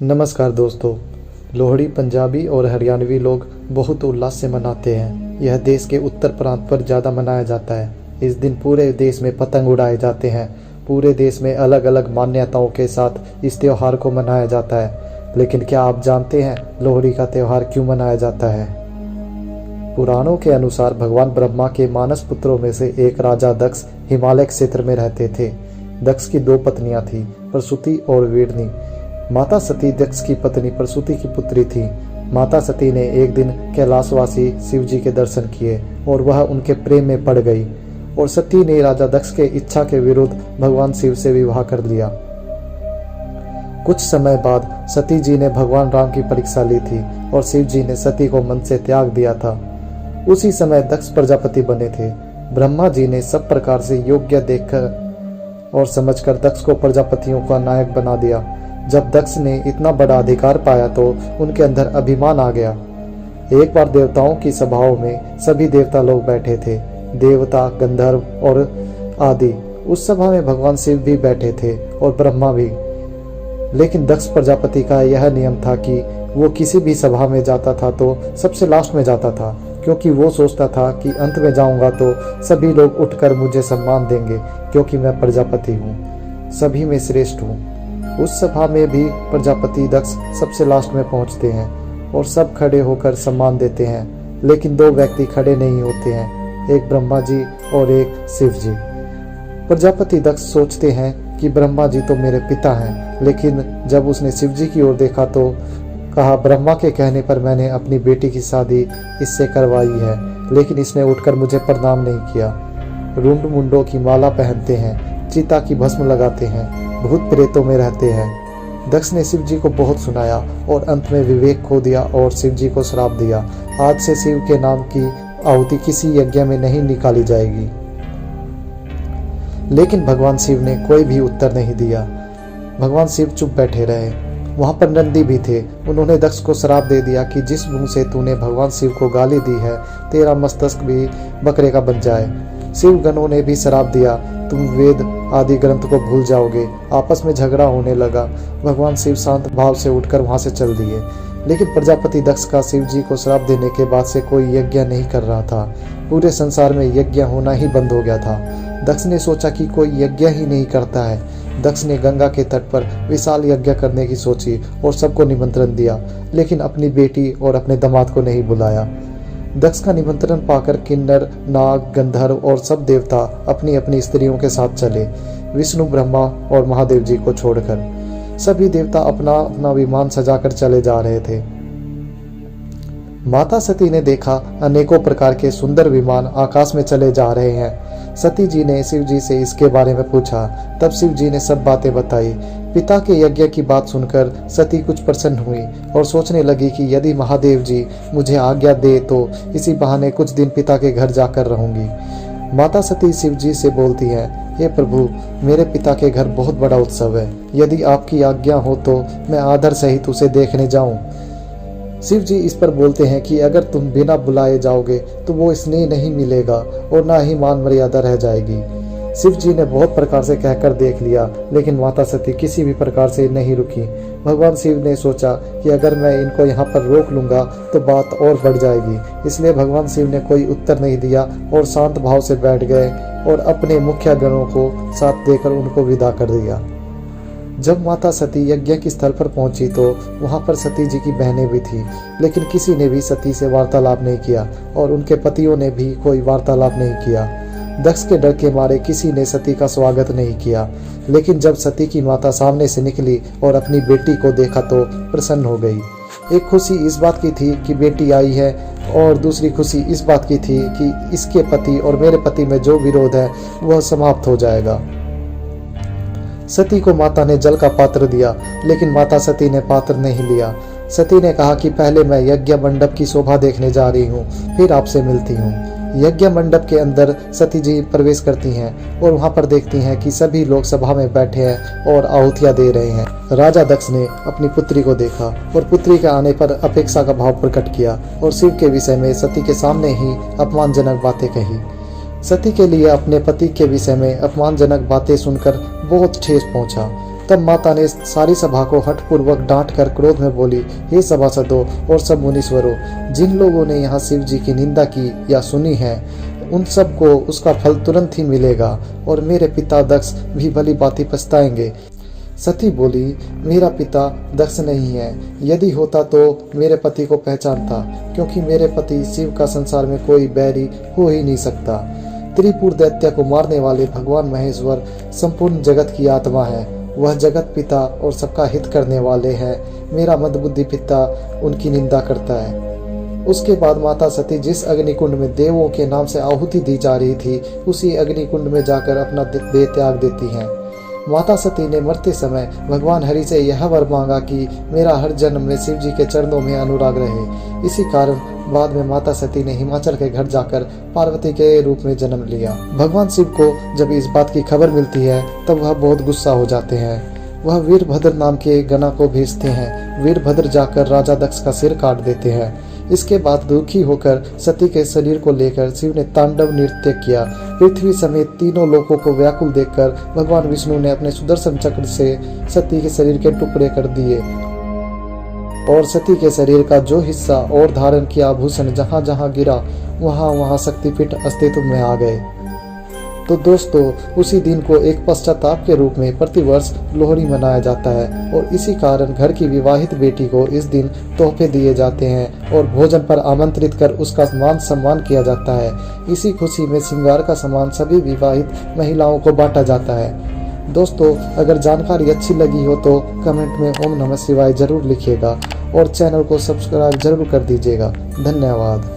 नमस्कार दोस्तों। लोहड़ी पंजाबी और हरियाणवी लोग बहुत उल्लास से मनाते हैं। यह देश के उत्तर प्रांत पर ज़्यादा मनाया जाता है। इस दिन पूरे देश में पतंग उड़ाए जाते हैं। पूरे देश में अलग अलग मान्यताओं के साथ इस त्यौहार को मनाया जाता है। लेकिन क्या आप जानते हैं लोहड़ी का त्यौहार क्यों मनाया जाता है? पुराणों के अनुसार भगवान ब्रह्मा के मानस पुत्रों में से एक राजा दक्ष हिमालय क्षेत्र में रहते थे। दक्ष की दो पत्नियां थीं, प्रसूति और वीरनी। माता सती दक्ष की पत्नी प्रसूति की पुत्री थी। माता सती ने एक दिन कैलाशवासी शिव जी के दर्शन किए और वह उनके प्रेम में पड़ गई और सती ने राजा दक्ष के इच्छा के विरुद्ध भगवान शिव से विवाह कर लिया। कुछ समय बाद सती जी ने भगवान राम की परीक्षा ली थी और शिव जी ने सती को मन से त्याग दिया था। उसी समय दक्ष प्रजापति बने थे। ब्रह्मा जी ने सब प्रकार से योग्य देखकर और समझकर दक्ष को प्रजापतियों का नायक बना दिया। जब दक्ष ने इतना बड़ा अधिकार पाया तो उनके अंदर अभिमान आ गया। एक बार देवताओं की सभाओं में सभी देवता लोग बैठे थे, देवता, गंधर्व और आदि। उस सभा में भगवान शिव भी बैठे थे और ब्रह्मा भी। लेकिन दक्ष प्रजापति का यह नियम था कि वो किसी भी सभा में जाता था तो सबसे लास्ट में जाता था, क्योंकि वो सोचता था कि अंत में जाऊंगा तो सभी लोग उठकर मुझे सम्मान देंगे, क्योंकि मैं प्रजापति हूँ, सभी में श्रेष्ठ हूँ। उस सभा में भी प्रजापति दक्ष सबसे लास्ट में पहुंचते हैं और सब खड़े होकर सम्मान देते हैं। लेकिन दो व्यक्ति खड़े नहीं होते हैं, एक ब्रह्मा जी और एक शिव जी। प्रजापति दक्ष सोचते हैं कि ब्रह्मा जी तो मेरे पिता हैं, लेकिन जब उसने शिव जी की ओर देखा तो कहा, ब्रह्मा के कहने पर मैंने अपनी बेटी की शादी इससे करवाई है, लेकिन इसने उठकर मुझे प्रणाम नहीं किया। रुंड मुंडों की माला पहनते हैं, चिता की भस्म लगाते हैं, भूत प्रेतों में रहते हैं। दक्ष ने शिव जी को बहुत सुनाया और अंत में विवेक खो दिया और शिव जी को श्राप दिया, आज से शिव के नाम की आहुति किसी यज्ञ में नहीं निकाली जाएगी। लेकिन भगवान शिव ने कोई भी उत्तर नहीं दिया। भगवान शिव चुप बैठे रहे। वहां पर नंदी भी थे। उन्होंने दक्ष को श्राप दे दिया कि जिस मुंह से तूने भगवान शिव को गाली दी है, तेरा मस्तक भी बकरे का बन जाए। शिव गणों ने भी श्राप दिया, तुम वेद आदि ग्रंथ को भूल जाओगे। आपस में झगड़ा होने लगा। भगवान शिव शांत भाव से उठकर वहां से चल दिए। लेकिन प्रजापति दक्ष का शिव जी को श्राप देने के बाद से कोई यज्ञ नहीं कर रहा था। पूरे संसार में यज्ञ होना ही बंद हो गया था। दक्ष ने सोचा कि कोई यज्ञ ही नहीं करता है। दक्ष ने गंगा के तट पर विशाल यज्ञ करने की सोची और सबको निमंत्रण दिया, लेकिन अपनी बेटी और अपने दामाद को नहीं बुलाया। दक्ष का निमंत्रण पाकर किन्नर, नाग, गंधर्व और सब देवता अपनी अपनी स्त्रियों के साथ चले, विष्णु, ब्रह्मा और महादेव जी को छोड़कर। सभी देवता अपना अपना विमान सजाकर चले जा रहे थे। माता सती ने देखा अनेकों प्रकार के सुंदर विमान आकाश में चले जा रहे हैं। सती जी ने शिव जी से इसके बारे में पूछा। तब शिव जी ने सब बातें बताई। पिता के यज्ञ की बात सुनकर सती कुछ प्रसन्न हुई और सोचने लगी कि यदि महादेव जी मुझे आज्ञा दे तो इसी बहाने कुछ दिन पिता के घर जाकर रहूंगी। माता सती शिव जी से बोलती है, हे प्रभु, मेरे पिता के घर बहुत बड़ा उत्सव है। यदि आपकी आज्ञा हो तो मैं आदर सहित उसे देखने जाऊं। शिव जी इस पर बोलते हैं कि अगर तुम बिना बुलाए जाओगे तो वो स्नेह नहीं मिलेगा और ना ही मान मर्यादा रह जाएगी। शिव जी ने बहुत प्रकार से कहकर देख लिया, लेकिन माता सती किसी भी प्रकार से नहीं रुकी। भगवान शिव ने सोचा कि अगर मैं इनको यहाँ पर रोक लूंगा तो बात और बढ़ जाएगी। इसलिए भगवान शिव ने कोई उत्तर नहीं दिया और शांत भाव से बैठ गए और अपने मुख्य गणों को साथ देकर उनको विदा कर दिया। जब माता सती यज्ञ के स्थल पर पहुंची तो वहां पर सती जी की बहनें भी थी, लेकिन किसी ने भी सती से वार्तालाप नहीं किया और उनके पतियों ने भी कोई वार्तालाप नहीं किया। दक्ष के डर के मारे किसी ने सती का स्वागत नहीं किया। लेकिन जब सती की माता सामने से निकली और अपनी बेटी को देखा तो प्रसन्न हो गई। एक खुशी इस बात की थी कि बेटी आई है और दूसरी खुशी इस बात की थी कि इसके पति और मेरे पति में जो विरोध है वह समाप्त हो जाएगा। सती को माता ने जल का पात्र दिया, लेकिन माता सती ने पात्र नहीं लिया। सती ने कहा कि पहले मैं यज्ञ मंडप की शोभा देखने जा रही हूँ, फिर आपसे मिलती हूँ। यज्ञ मंडप के अंदर सती जी प्रवेश करती हैं और वहां पर देखती हैं कि सभी लोग सभा में बैठे हैं और आहुतियां दे रहे हैं। राजा दक्ष ने अपनी पुत्री को देखा और पुत्री के आने पर अपेक्षा का भाव प्रकट किया और शिव के विषय में सती के सामने ही अपमानजनक बातें कही। सती के लिए अपने पति के विषय में अपमानजनक बातें सुनकर बहुत ठेस पहुंचा। तब माता ने सारी सभा को हठपूर्वक डांट कर क्रोध में बोली, हे सभासदों और सब मुनीश्वरों, जिन लोगों ने यहाँ शिव जी की निंदा की या सुनी है उन सब को उसका फल तुरंत ही मिलेगा और मेरे पिता दक्ष भी भली भांति पछताएंगे। सती बोली, मेरा पिता दक्ष नहीं है, यदि होता तो मेरे पति को पहचानता, क्योंकि मेरे पति शिव का संसार में कोई बैरी हो ही नहीं सकता। त्रिपुर दैत्य को मारने वाले भगवान महेश्वर संपूर्ण जगत की आत्मा है, वह जगत पिता और सबका हित करने वाले हैं। मेरा मंदबुद्धि पिता उनकी निंदा करता है। उसके बाद माता सती जिस अग्निकुंड में देवों के नाम से आहुति दी जा रही थी, उसी अग्निकुंड में जाकर अपना देह त्याग देती हैं। माता सती ने मरते समय भगवान हरि से यह वर मांगा कि मेरा हर जन्म में शिव जी के चरणों में अनुराग रहे। इसी कारण बाद में माता सती ने हिमाचल के घर जाकर पार्वती के रूप में जन्म लिया। भगवान शिव को जब इस बात की खबर मिलती है तब वह बहुत गुस्सा हो जाते हैं। वह वीरभद्र नाम के गणा को भेजते हैं। वीरभद्र जाकर राजा दक्ष का सिर काट देते हैं। इसके बाद दुखी होकर सती के शरीर को लेकर शिव ने तांडव नृत्य किया। पृथ्वी समेत तीनों लोकों को व्याकुल देखकर भगवान विष्णु ने अपने सुदर्शन चक्र से सती के शरीर के टुकड़े कर दिए और सती के शरीर का जो हिस्सा और धारण किया आभूषण जहां जहां गिरा वहां वहां शक्तिपीठ अस्तित्व में आ गए। तो दोस्तों, उसी दिन को एक पश्चाताप के रूप में प्रतिवर्ष लोहड़ी मनाया जाता है और इसी कारण घर की विवाहित बेटी को इस दिन तोहफे दिए जाते हैं और भोजन पर आमंत्रित कर उसका मान सम्मान किया जाता है। इसी खुशी में श्रृंगार का सामान सभी विवाहित महिलाओं को बांटा जाता है। दोस्तों, अगर जानकारी अच्छी लगी हो तो कमेंट में ओम नमः शिवाय जरूर लिखिएगा और चैनल को सब्सक्राइब जरूर कर दीजिएगा। धन्यवाद।